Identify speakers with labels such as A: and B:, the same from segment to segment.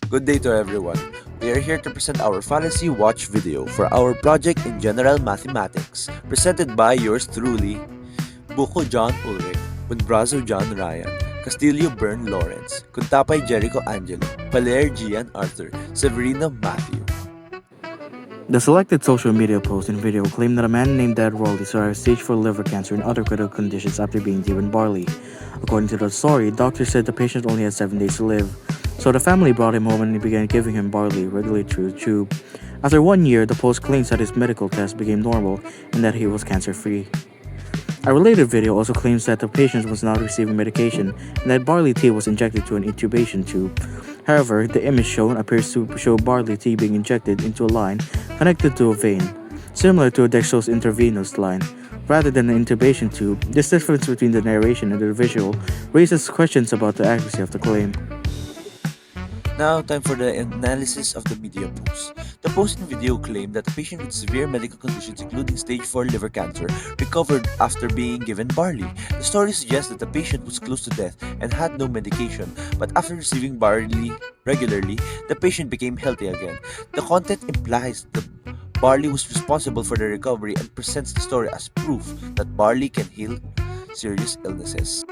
A: Good day to everyone. We are here to present our Fallacy Watch video for our project in General Mathematics, presented by yours truly, Buko John Ulrich, Bunbrazo John Ryan, Castillo Bern Lawrence, Kuntapay Jericho Angelo, Paler Gian Arthur, Severino Matthew.
B: The selected social media post and video claimed that a man named Dad Rowley survived stage 4 liver cancer and other critical conditions after being given barley. According to the story, doctors said the patient only had 7 days to live, so the family brought him home and began giving him barley regularly through the tube. After 1 year, the post claims that his medical test became normal and that he was cancer-free. A related video also claims that the patient was not receiving medication and that barley tea was injected to an intubation tube. However, the image shown appears to show barley tea being injected into a line connected to a vein, similar to a dextrose intravenous line, rather than an intubation tube. This difference between the narration and the visual raises questions about the accuracy of the claim.
A: Now, time for the analysis of the media post. The post and video claimed that a patient with severe medical conditions, including stage 4 liver cancer, recovered after being given barley. The story suggests that the patient was close to death and had no medication, but after receiving barley regularly, the patient became healthy again. The content implies the barley was responsible for the recovery and presents the story as proof that barley can heal serious illnesses.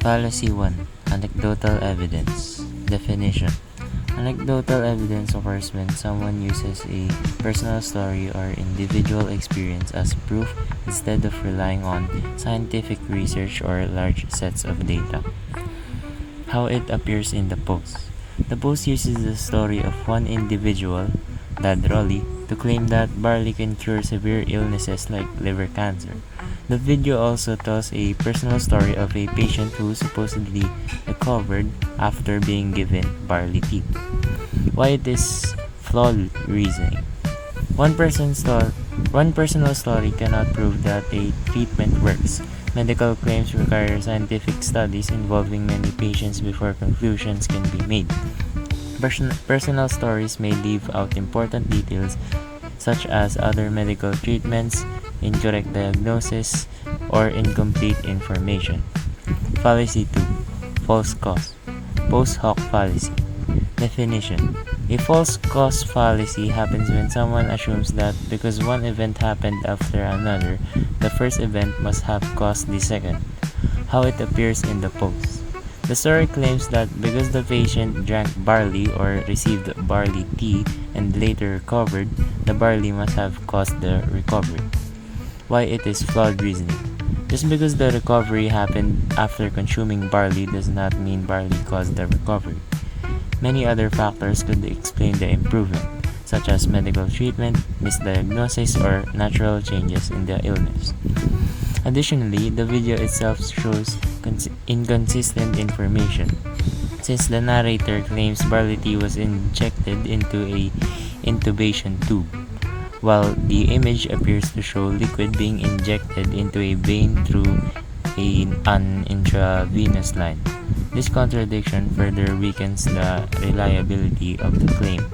C: Fallacy 1. Anecdotal evidence. Definition. Anecdotal evidence occurs when someone uses a personal story or individual experience as proof instead of relying on scientific research or large sets of data. How it appears in the post. The post uses the story of one individual, Dad Rowley, to claim that barley can cure severe illnesses like liver cancer. The video also tells a personal story of a patient who supposedly recovered after being given barley tea. Why it is flawed reasoning. One personal story cannot prove that a treatment works. Medical claims require scientific studies involving many patients before conclusions can be made. Personal stories may leave out important details such as other medical treatments, incorrect diagnosis, or incomplete information. Fallacy 2. False cause. Post hoc fallacy. Definition. A false cause fallacy happens when someone assumes that because one event happened after another, the first event must have caused the second. How it appears in the post. The story claims that because the patient drank barley or received barley tea and later recovered, the barley must have caused the recovery. Why it is flawed reasoning. Just because the recovery happened after consuming barley does not mean barley caused the recovery. Many other factors could explain the improvement, such as medical treatment, misdiagnosis, or natural changes in the illness. Additionally, the video itself shows inconsistent information, since the narrator claims barley tea was injected into a intubation tube, while the image appears to show liquid being injected into a vein through an intravenous line. This contradiction further weakens the reliability of the claim.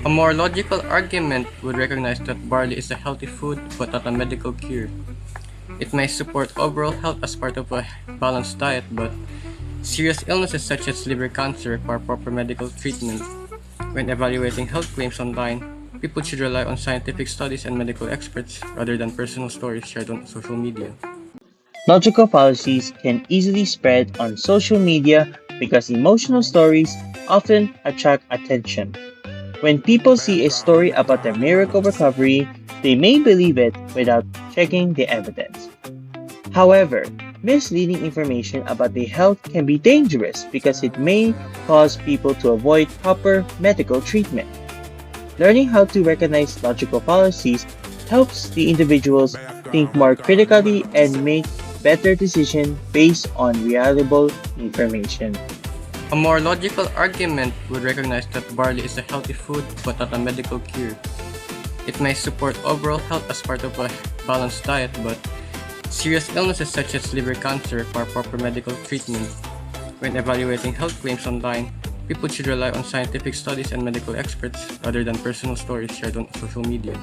D: A more logical argument would recognize that barley is a healthy food but not a medical cure. It may support overall health as part of a balanced diet, but serious illnesses such as liver cancer require proper medical treatment. When evaluating health claims online, people should rely on scientific studies and medical experts rather than personal stories shared on social media.
E: Logical fallacies can easily spread on social media because emotional stories often attract attention. When people see a story about a miracle recovery, they may believe it without checking the evidence. However, misleading information about their health can be dangerous because it may cause people to avoid proper medical treatment. Learning how to recognize logical fallacies helps the individuals think more critically and make better decisions based on reliable information.
D: A more logical argument would recognize that barley is a healthy food but not a medical cure. It may support overall health as part of a balanced diet, but serious illnesses such as liver cancer require proper medical treatment. When evaluating health claims online, people should rely on scientific studies and medical experts rather than personal stories shared on social media.